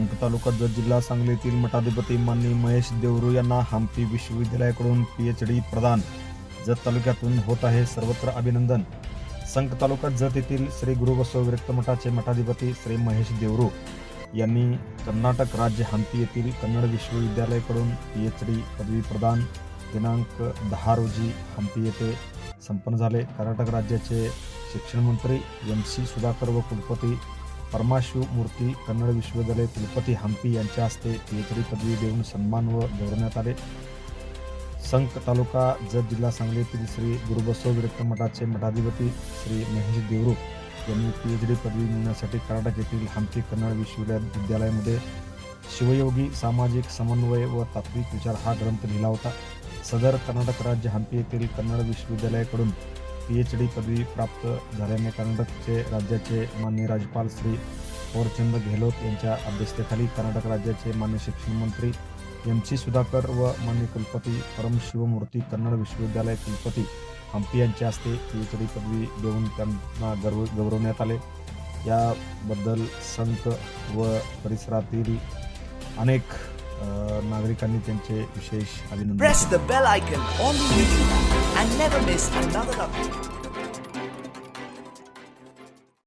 संक तालुका जत जिल्हा सांगली येथील मठाधिपती माननीय महेश देवरू यांना हम्पी विश्वविद्यालयाकडून PhD प्रदान. जत तालुक्यातून होत आहे सर्वत्र अभिनंदन. संक तालुका जत येथील श्री गुरुबसव विरक्त मठाचे मठाधिपती श्री महेश देवरू यांनी कर्नाटक राज्य हम्पी येथील कन्नड विश्वविद्यालयाकडून PhD पदवी प्रदान दिनांक 10 रोजी हम्पी येथे संपन्न झाले. कर्नाटक राज्याचे शिक्षण मंत्री MC सुधाकर व कुलपती परमाशिव मूर्ती कन्नड विश्वविद्यालय कुलपती हम्पी यांच्या हस्ते PhD पदवी देऊन सन्मान व गौरवण्यात आले. संक तालुका जत जिल्हा सांगली येथील श्री गुरुबसव विरक्त मठाचे मठाधिपती श्री महेश देवरू यांनी PhD पदवी मिळवण्यासाठी कर्नाटक येथील हम्पी कन्नड विश्वविद्यालयामध्ये शिवयोगी सामाजिक समन्वय व तात्विक विचार हा ग्रंथ लिहिला होता. सदर कर्नाटक राज्य हम्पी येथील कन्नड विश्वविद्यालयाकडून PhD पदवी प्राप्त झाल्याने कर्नाटकचे राज्याचे माननीय राज्यपाल श्री थोरचंद गेहलोत यांच्या अध्यक्षतेखाली कर्नाटक राज्याचे मान्य शिक्षण मंत्री MC सुधाकर व मान्य कुलपती परमशिवमूर्ती कन्नड विश्वविद्यालय कुलपती हम्पी यांच्या हस्ते PhD पदवी देऊन त्यांना गौरवण्यात आले. याबद्दल संक व परिसरातील अनेक नागरिकांनी त्यांचे विशेष अभिनंदन Press the bell icon on the YouTube and never miss another update.